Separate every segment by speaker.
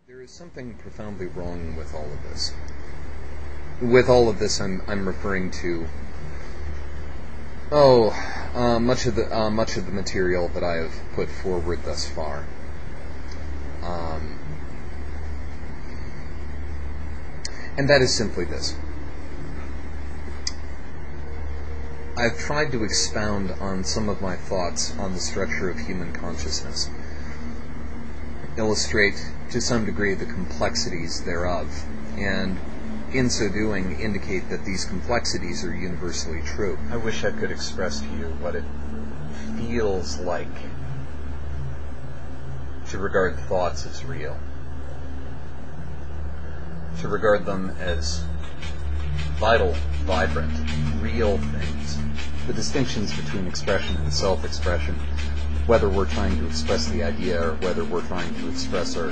Speaker 1: There is something profoundly wrong with all of this. With all of this, I'm referring to much of the material that I have put forward thus far. And that is simply this. I've tried to expound on some of my thoughts on the structure of human consciousness, illustrate to some degree the complexities thereof, and in so doing indicate that these complexities are universally true.
Speaker 2: I wish I could express to you what it feels like to regard thoughts as real, to regard them as vital, vibrant, real things. The distinctions between expression and self-expression, whether we're trying to express the idea or whether we're trying to express our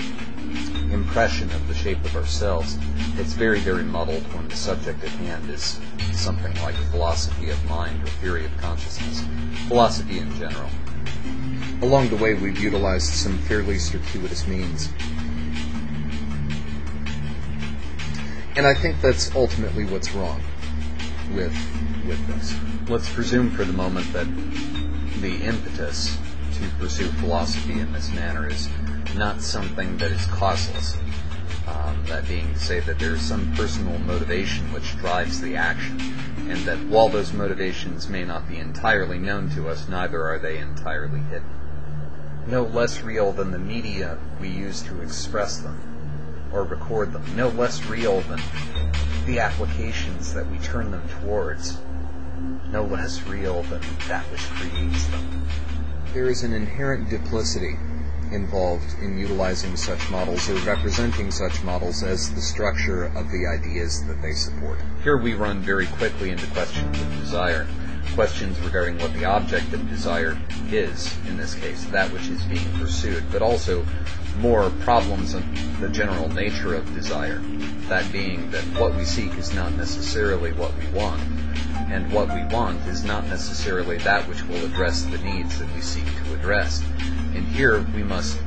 Speaker 2: impression of the shape of ourselves, it's very, very muddled when the subject at hand is something like philosophy of mind or theory of consciousness, philosophy in general. Along the way, we've utilized some fairly circuitous means. And I think that's ultimately what's wrong with this. Let's presume for the moment that the impetus to pursue philosophy in this manner is not something that is causeless. That being to say that there is some personal motivation which drives the action, and that while those motivations may not be entirely known to us, neither are they entirely hidden. No less real than the media we use to express them or record them, no less real than the applications that we turn them towards, no less real than that which creates them.
Speaker 1: There is an inherent duplicity involved in utilizing such models or representing such models as the structure of the ideas that they support.
Speaker 2: Here we run very quickly into questions of desire, questions regarding what the object of desire is, in this case, that which is being pursued, but also more problems of the general nature of desire, that being that what we seek is not necessarily what we want, and what we want is not necessarily that which will address the needs that we seek to address. And here we must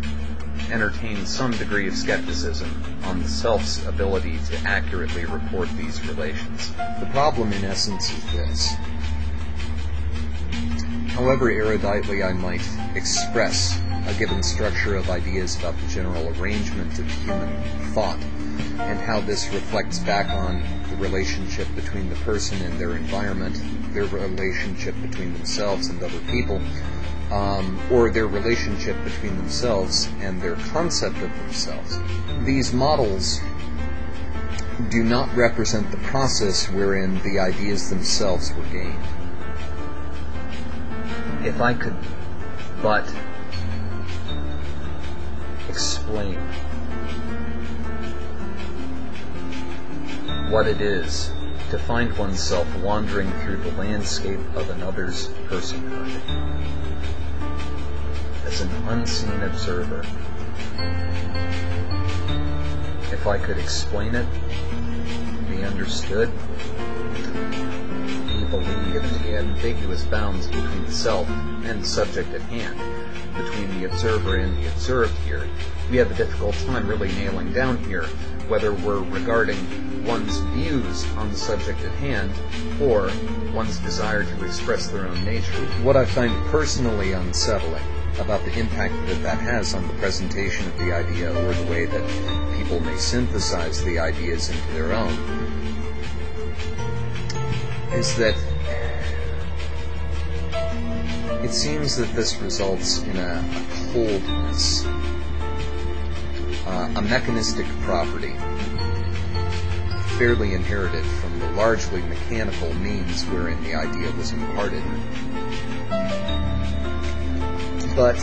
Speaker 2: entertain some degree of skepticism on the self's ability to accurately report these relations.
Speaker 1: The problem, in essence, is this. However eruditely I might express a given structure of ideas about the general arrangement of human thought, and how this reflects back on the relationship between the person and their environment, their relationship between themselves and other people, or their relationship between themselves and their concept of themselves. These models do not represent the process wherein the ideas themselves were gained.
Speaker 2: If I could but explain what it is to find oneself wandering through the landscape of another's personhood as an unseen observer. If I could explain it, be understood, be believed, the ambiguous bounds between the self and the subject at hand, between the observer and the observed here, we have a difficult time really nailing down here whether we're regarding one's views on the subject at hand or one's desire to express their own nature.
Speaker 1: What I find personally unsettling about the impact that has on the presentation of the idea or the way that people may synthesize the ideas into their own is that it seems that this results in a coldness, a mechanistic property fairly inherited from the largely mechanical means wherein the idea was imparted. But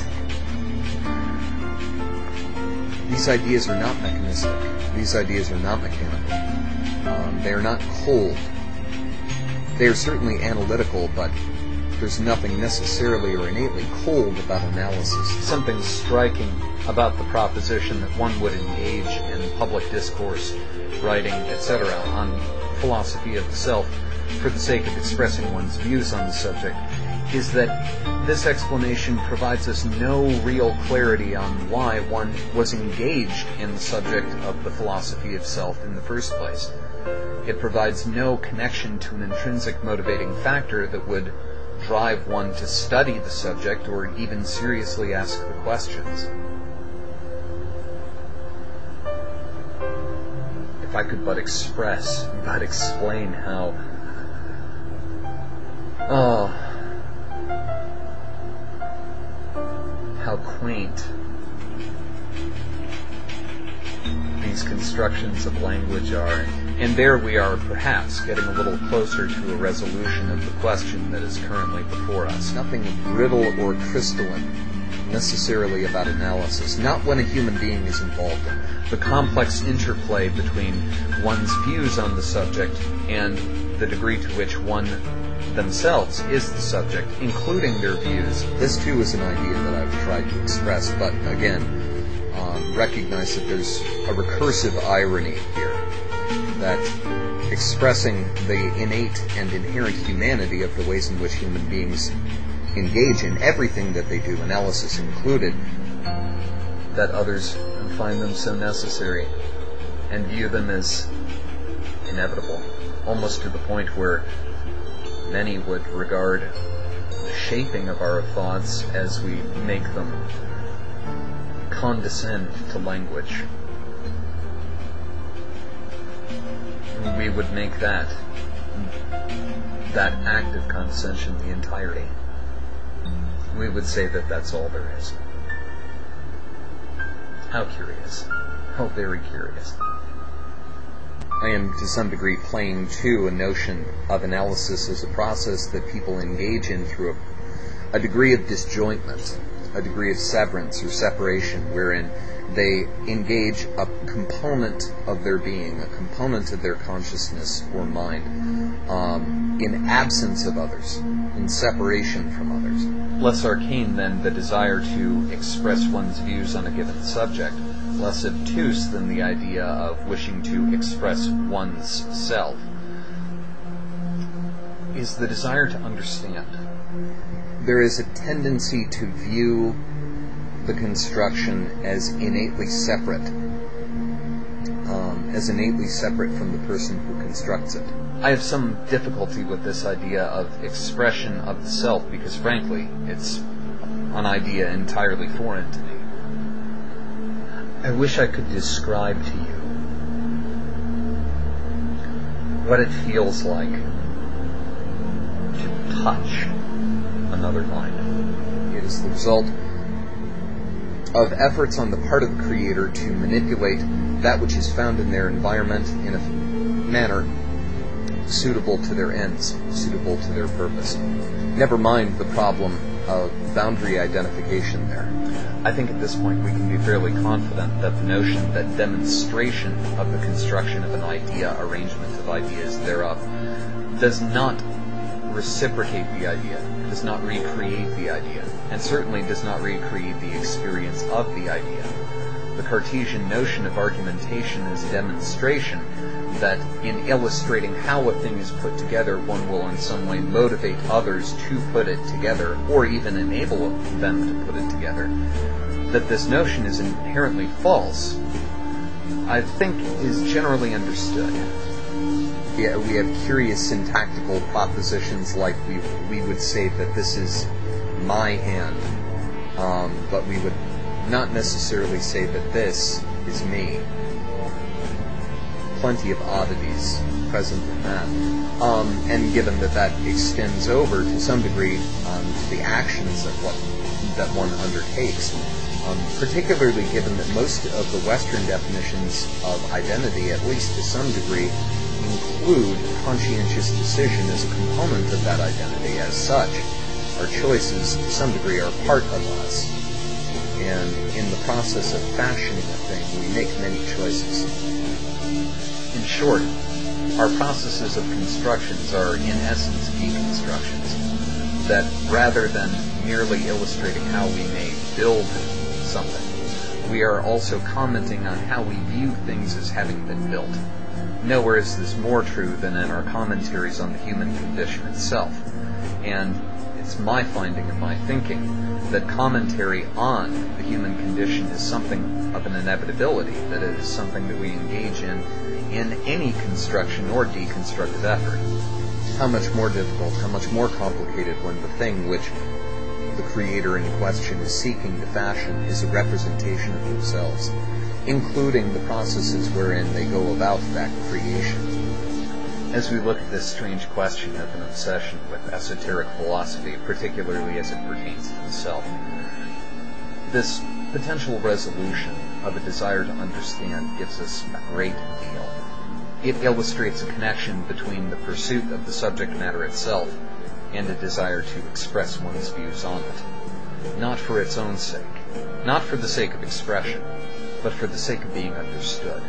Speaker 1: these ideas are not mechanistic. These ideas are not mechanical. They are not cold. They are certainly analytical, but there's nothing necessarily or innately cold about analysis.
Speaker 2: Something striking about the proposition that one would engage in public discourse, writing, etc., on philosophy of the self for the sake of expressing one's views on the subject is that this explanation provides us no real clarity on why one was engaged in the subject of the philosophy of self in the first place. It provides no connection to an intrinsic motivating factor that would drive one to study the subject or even seriously ask the questions. If I could but explain how quaint these constructions of language are. And there we are, perhaps, getting a little closer to a resolution of the question that is currently before us.
Speaker 1: Nothing brittle or crystalline necessarily about analysis, not when a human being is involved in it.
Speaker 2: The complex interplay between one's views on the subject and the degree to which one themselves is the subject, including their views.
Speaker 1: This too is an idea that I've tried to express, but again, recognize that there's a recursive irony here, that expressing the innate and inherent humanity of the ways in which human beings engage in everything that they do, analysis included,
Speaker 2: that others find them so necessary and view them as inevitable, almost to the point where many would regard the shaping of our thoughts as we make them condescend to language. We would make that act of condescension the entirety. We would say that that's all there is. How curious. How very curious.
Speaker 1: I am, to some degree, playing to a notion of analysis as a process that people engage in through a degree of disjointment, a degree of severance or separation, wherein they engage a component of their being, a component of their consciousness or mind, in absence of others, in separation from others.
Speaker 2: Less arcane than the desire to express one's views on a given subject, less obtuse than the idea of wishing to express one's self, is the desire to understand.
Speaker 1: There is a tendency to view the construction as innately separate from the person who constructs it.
Speaker 2: I have some difficulty with this idea of expression of the self because, frankly, it's an idea entirely foreign to me. I wish I could describe to you what it feels like to touch another mind.
Speaker 1: It is the result of efforts on the part of the creator to manipulate that which is found in their environment in a manner suitable to their ends, suitable to their purpose. Never mind the problem of boundary identification there.
Speaker 2: I think at this point we can be fairly confident that the notion that demonstration of the construction of an idea, arrangement of ideas thereof, does not reciprocate the idea, does not recreate the idea, and certainly does not recreate the experience of the idea. The Cartesian notion of argumentation is demonstration, that in illustrating how a thing is put together, one will in some way motivate others to put it together, or even enable them to put it together. That this notion is inherently false, I think, is generally understood.
Speaker 1: Yeah, we have curious syntactical propositions like we would say that this is my hand, but we would not necessarily say that this is me. Plenty of oddities present in that. And given that that extends over to some degree to the actions that one undertakes, particularly given that most of the Western definitions of identity, at least to some degree, include conscientious decision as a component of that identity. As such, our choices, to some degree, are part of us. And in the process of fashioning a thing, we make many choices.
Speaker 2: In short, our processes of constructions are, in essence, deconstructions, that rather than merely illustrating how we may build something, we are also commenting on how we view things as having been built. Nowhere is this more true than in our commentaries on the human condition itself. And it's my finding and my thinking that commentary on the human condition is something of an inevitability, that it is something that we engage in any construction or deconstructive effort.
Speaker 1: How much more difficult, how much more complicated when the thing which the creator in question is seeking to fashion is a representation of themselves, including the processes wherein they go about that creation.
Speaker 2: As we look at this strange question of an obsession with esoteric philosophy, particularly as it pertains to the self, this potential resolution of a desire to understand gives us a great deal. It illustrates a connection between the pursuit of the subject matter itself and a desire to express one's views on it, not for its own sake, not for the sake of expression, but for the sake of being understood.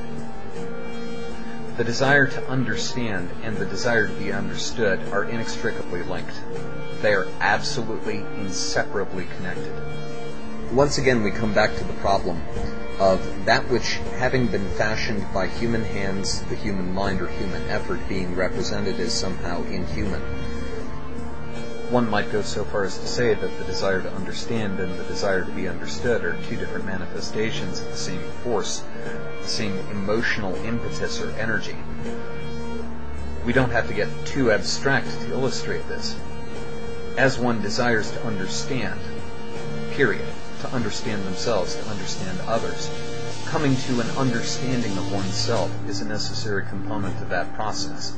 Speaker 2: The desire to understand and the desire to be understood are inextricably linked. They are absolutely, inseparably connected.
Speaker 1: Once again, we come back to the problem of that which, having been fashioned by human hands, the human mind or human effort, being represented as somehow inhuman.
Speaker 2: One might go so far as to say that the desire to understand and the desire to be understood are two different manifestations of the same force, the same emotional impetus or energy. We don't have to get too abstract to illustrate this. As one desires to understand, period, to understand themselves, to understand others, coming to an understanding of oneself is a necessary component of that process.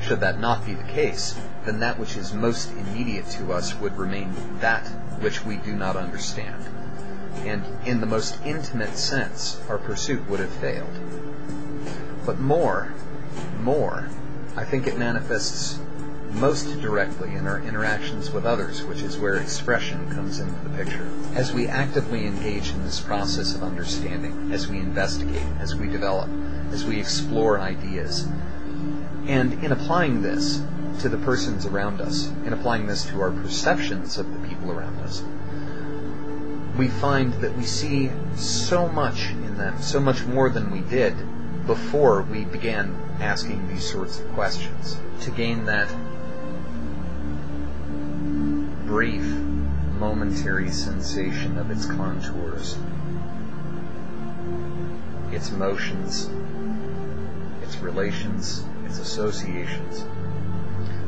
Speaker 2: Should that not be the case, then that which is most immediate to us would remain that which we do not understand. And in the most intimate sense, our pursuit would have failed. But more, I think it manifests most directly in our interactions with others, which is where expression comes into the picture. As we actively engage in this process of understanding, as we investigate, as we develop, as we explore ideas, and in applying this to the persons around us, in applying this to our perceptions of the people around us, we find that we see so much in them, so much more than we did before we began asking these sorts of questions, to gain that brief, momentary sensation of its contours, its motions, its relations, its associations.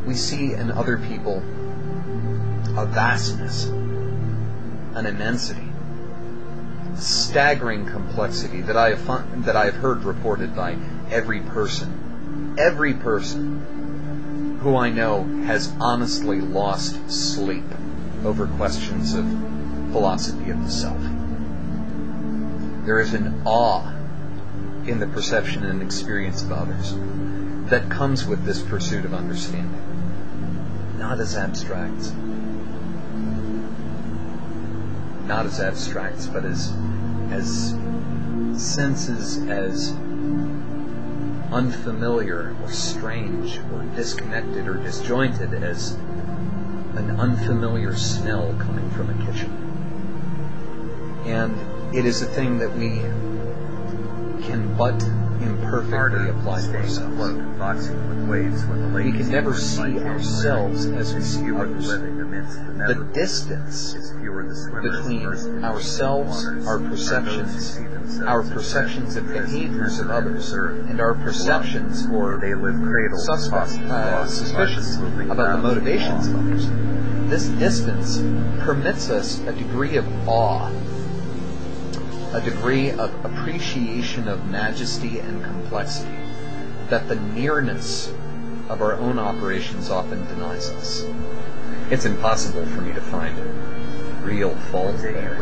Speaker 2: We see in other people a vastness, an immensity, a staggering complexity that I have heard reported by every person who I know has honestly lost sleep over questions of philosophy of the self. There is an awe in the perception and experience of others that comes with this pursuit of understanding. Not as abstracts, but as senses as unfamiliar or strange or disconnected or disjointed as an unfamiliar smell coming from a kitchen. And it is a thing that we can but imperfectly apply to ourselves. We can never see ourselves as we see others. The distance between ourselves, our perceptions of behaviors of others, and our perceptions or suspicions about the motivations of others, this distance permits us a degree of awe, a degree of appreciation of majesty and complexity that the nearness of our own operations often denies us. It's impossible for me to find real fault there.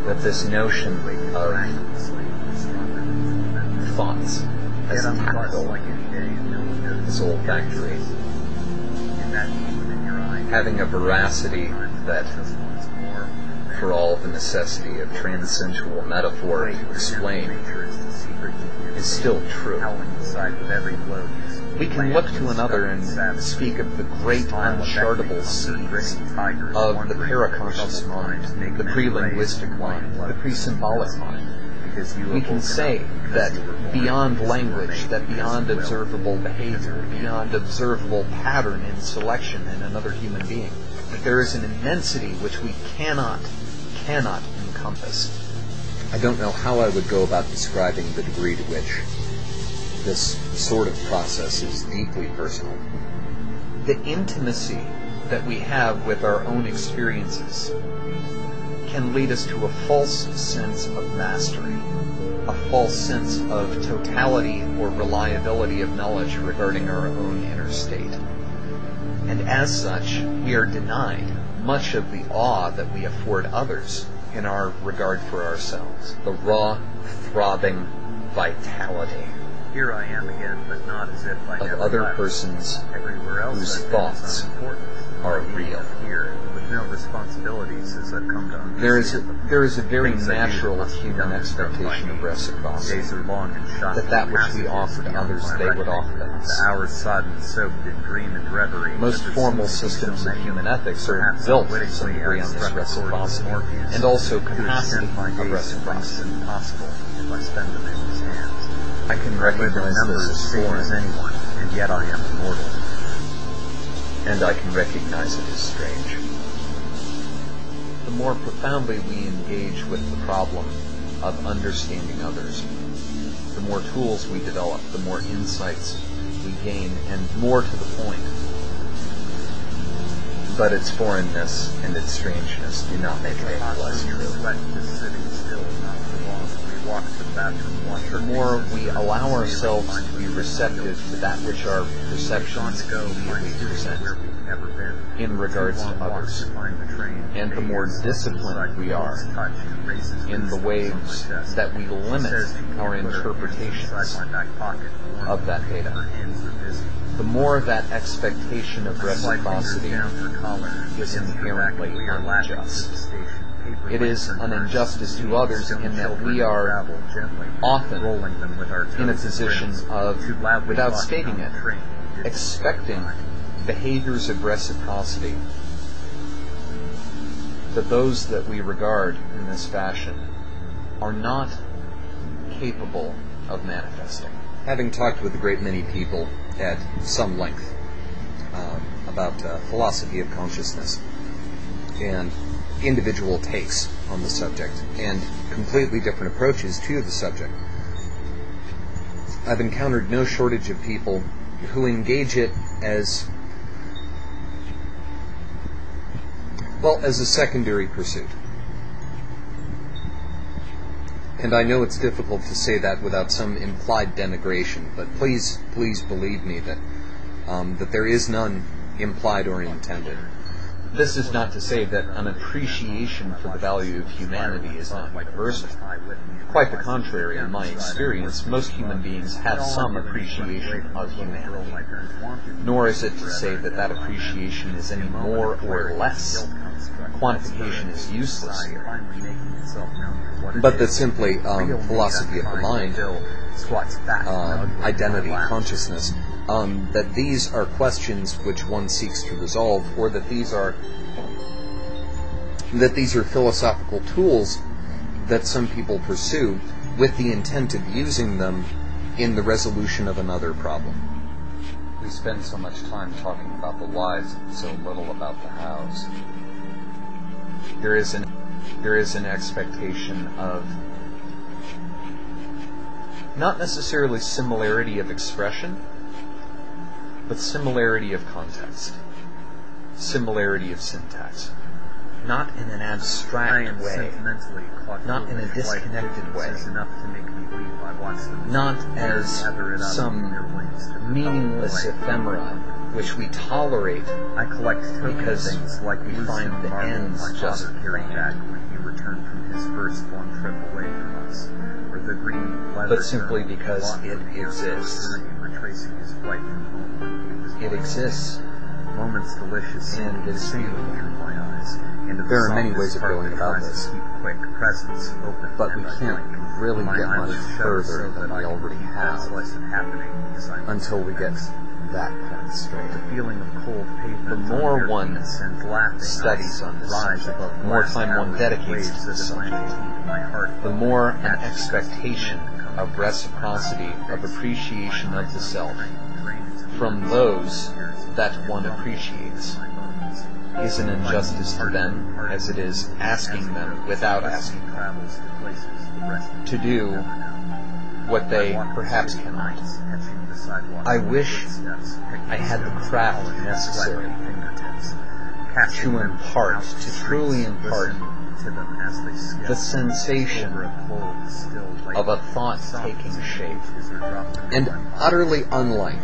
Speaker 2: That this notion of thoughts as tactile, this olfactory, having a veracity that, for all the necessity of transcendental metaphor to explain, is still true. We can look to another and speak of the great unchartable seeds of the paraconscious mind, the pre-linguistic mind, the pre-symbolic mind,
Speaker 3: We can say that beyond language, that beyond observable behavior, beyond observable pattern in selection in another human being, that there is an immensity which we cannot encompass.
Speaker 1: I don't know how I would go about describing the degree to which this sort of process is deeply personal.
Speaker 3: The intimacy that we have with our own experiences can lead us to a false sense of mastery, a false sense of totality or reliability of knowledge regarding our own inner state. And as such, we are denied much of the awe that we afford others in our regard for ourselves.
Speaker 2: The raw, throbbing vitality
Speaker 4: Here I am again, but not as if I
Speaker 2: of
Speaker 4: never
Speaker 2: other
Speaker 4: left.
Speaker 2: persons
Speaker 4: Everywhere else
Speaker 2: whose
Speaker 4: I've been
Speaker 2: thoughts
Speaker 4: is unimportant.
Speaker 2: are
Speaker 4: Being
Speaker 2: real.
Speaker 4: Here, with no responsibilities, as I've come to understand.
Speaker 2: There is a very
Speaker 4: Things I do
Speaker 2: natural
Speaker 4: must be
Speaker 2: human
Speaker 4: done
Speaker 2: expectation
Speaker 4: by
Speaker 2: of
Speaker 4: me.
Speaker 2: reciprocity,
Speaker 4: Days are long and shot
Speaker 2: that which we
Speaker 4: passages
Speaker 2: offer to
Speaker 4: beyond
Speaker 2: others
Speaker 4: my
Speaker 2: they would
Speaker 4: reckoning.
Speaker 2: offer to us.
Speaker 4: The hours sodden, soaked in dream and reverie.
Speaker 2: Most
Speaker 4: but there
Speaker 2: formal
Speaker 4: seem to be so
Speaker 2: systems of
Speaker 4: many.
Speaker 2: human ethics are
Speaker 4: Perhaps
Speaker 2: built to
Speaker 4: unwittingly
Speaker 2: some degree
Speaker 4: I've
Speaker 2: on this
Speaker 4: struck a chord with
Speaker 2: reciprocity,
Speaker 4: Morpheus.
Speaker 2: and also
Speaker 4: To
Speaker 2: capacity
Speaker 4: extend my
Speaker 2: of
Speaker 4: days to
Speaker 2: reciprocity.
Speaker 4: lengths impossible if I spend them in his hands.
Speaker 2: I can
Speaker 4: I live in
Speaker 2: recognize
Speaker 4: numbers
Speaker 2: this as
Speaker 4: same as
Speaker 2: foreign,
Speaker 4: anyone, and yet I am immortal.
Speaker 2: and I can recognize it as strange.
Speaker 3: The more profoundly we engage with the problem of understanding others, the more tools we develop, the more insights we gain, and more to the point.
Speaker 2: But its foreignness and its strangeness do not make it any less true.
Speaker 4: Reflect just sitting still, not for long. We walk to the bathroom, wash
Speaker 3: The
Speaker 4: our
Speaker 3: more
Speaker 4: faces,
Speaker 3: we
Speaker 4: and
Speaker 3: allow
Speaker 4: see
Speaker 3: ourselves
Speaker 4: every
Speaker 3: to be
Speaker 4: mind
Speaker 3: receptive to that which our perceptions
Speaker 4: go
Speaker 3: immediately
Speaker 4: find
Speaker 3: present
Speaker 4: where we've never been.
Speaker 3: in regards to
Speaker 4: Long walks
Speaker 3: others,
Speaker 4: to find the train.
Speaker 3: and the more disciplined we are
Speaker 4: Touch and raises
Speaker 3: in the
Speaker 4: goosebumps
Speaker 3: ways
Speaker 4: on my chest.
Speaker 3: that we
Speaker 4: She
Speaker 3: limit
Speaker 4: says she can
Speaker 3: our
Speaker 4: put her hands
Speaker 3: interpretations
Speaker 4: inside my back pocket, warm
Speaker 3: of that
Speaker 4: her
Speaker 3: data.
Speaker 4: hands are busy.
Speaker 3: the more that expectation of reciprocity is inherently unjust. It is an injustice to others in that we are often in a position of, without stating it, expecting behaviors of reciprocity that those that we regard in this fashion are not capable of manifesting.
Speaker 1: Having talked with a great many people at some length about philosophy of consciousness and individual takes on the subject and completely different approaches to the subject, I've encountered no shortage of people who engage it as, well, as a secondary pursuit. And I know it's difficult to say that without some implied denigration, but please believe me that that there is none implied or intended.
Speaker 3: This is not to say that an appreciation for the value of humanity is not universal. Quite the contrary, in my experience, most human beings have some appreciation of humanity. Nor is it to say that that appreciation is any more or less. Quantification is useless here.
Speaker 1: But that simply philosophy of the mind, identity, consciousness, that these are questions which one seeks to resolve, or that these are philosophical tools that some people pursue with the intent of using them in the resolution of another problem.
Speaker 2: We spend so much time talking about the whys and so little about the hows.
Speaker 3: There is an expectation of not necessarily similarity of expression, but similarity of context, similarity of syntax, not in an abstract way, not in a disconnected way, not as some meaningless ephemera which we tolerate because we find the ends justifying, but simply because it exists. It exists, and is beautiful.
Speaker 1: There are many ways of going about this, but we can't really get much further than we already have until we get
Speaker 2: that point straight.
Speaker 4: The feeling of cold pavement.
Speaker 3: The more one
Speaker 4: studies on this subject,
Speaker 3: the more time one dedicates to the subject, the more an expectation of reciprocity, of appreciation of the self, from those that one appreciates, is an injustice to them, as it is asking them, without asking them, to do what they perhaps cannot. I wish I had the craft necessary to impart, to truly impart the sensation of a thought taking shape.
Speaker 1: And utterly unlike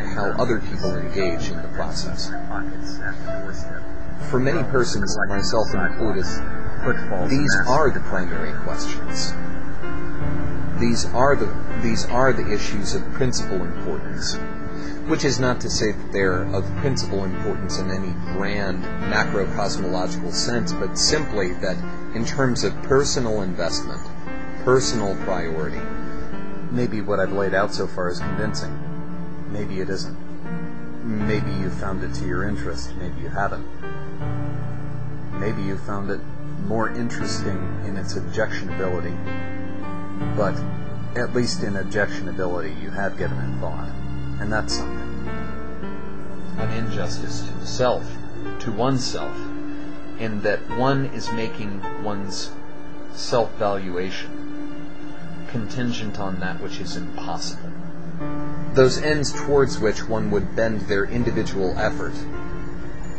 Speaker 1: how other people engage in the process. For many persons, myself included, these are the primary questions. These are the issues of principal importance, which is not to say that they're of principal importance in any grand macrocosmological sense, but simply that in terms of personal investment, personal priority, maybe what I've laid out so far is convincing. Maybe it isn't. Maybe you found it to your interest, maybe you haven't. Maybe you found it more interesting in its objectionability, but at least in objectionability you have given it thought, and that's something.
Speaker 3: An injustice to the self, to oneself, in that one is making one's self-valuation contingent on that which is impossible.
Speaker 1: Those ends towards which one would bend their individual effort.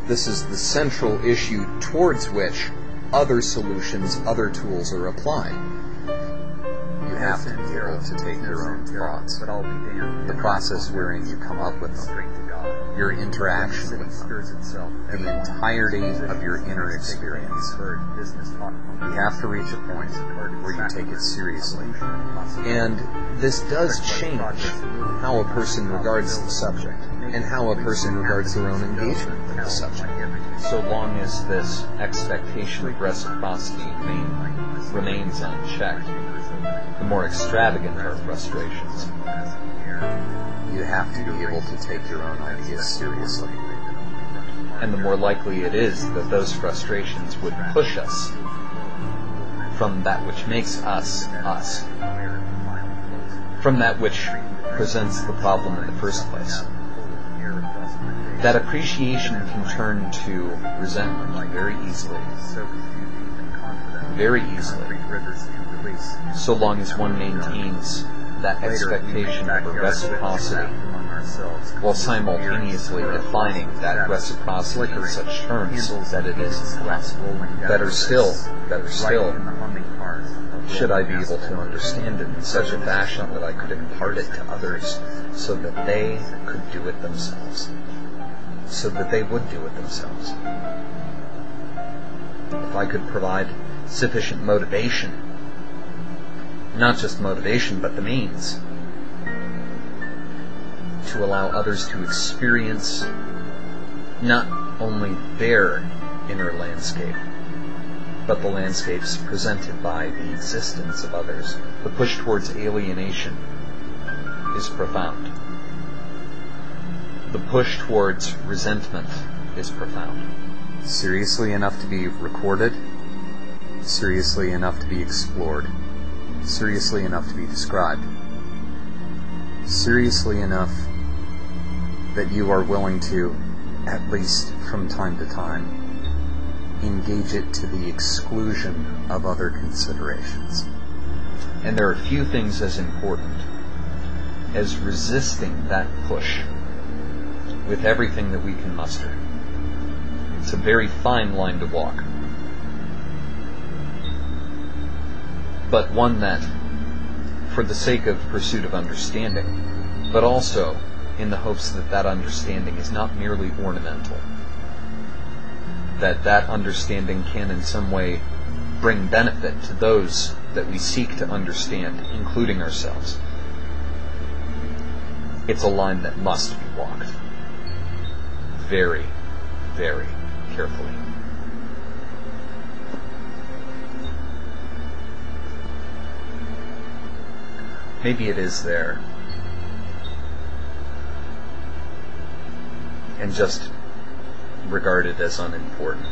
Speaker 1: This is the central issue towards which other solutions, other tools are applied. You have to be able to take your own thoughts, the process wherein you come up with them, your interaction with them, the entirety of your inner experience. You have to reach a point where you take it seriously. And this does change how a person regards the subject, and how a person regards their own engagement with the subject.
Speaker 3: So long as this expectation of reciprocity remains unchecked, the more extravagant our frustrations.
Speaker 1: You have to be able to take your own ideas seriously.
Speaker 3: And the more likely it is that those frustrations would push us from that which makes us, us. From that which presents the problem in the first place. That appreciation can turn to resentment very easily. Very easily. So long as one maintains that expectation of a reciprocity, while simultaneously defining that reciprocity in such terms that it is possible. Better still, should I be able to understand it in such a fashion that I could impart it to others so that they could do it themselves. So that they would do it themselves. If I could provide sufficient motivation, not just motivation, but the means, to allow others to experience not only their inner landscape, but the landscapes presented by the existence of others. The push towards alienation is profound. The push towards resentment is profound.
Speaker 1: Seriously enough to be recorded, seriously enough to be explored, seriously enough to be described, seriously enough that you are willing to, at least from time to time, engage it to the exclusion of other considerations.
Speaker 3: And there are few things as important as resisting that push with everything that we can muster. It's a very fine line to walk, but one that, for the sake of pursuit of understanding, but also in the hopes that that understanding is not merely ornamental, that that understanding can in some way bring benefit to those that we seek to understand, including ourselves. It's a line that must be walked very, very carefully. Maybe it is there
Speaker 2: and just regarded as unimportant.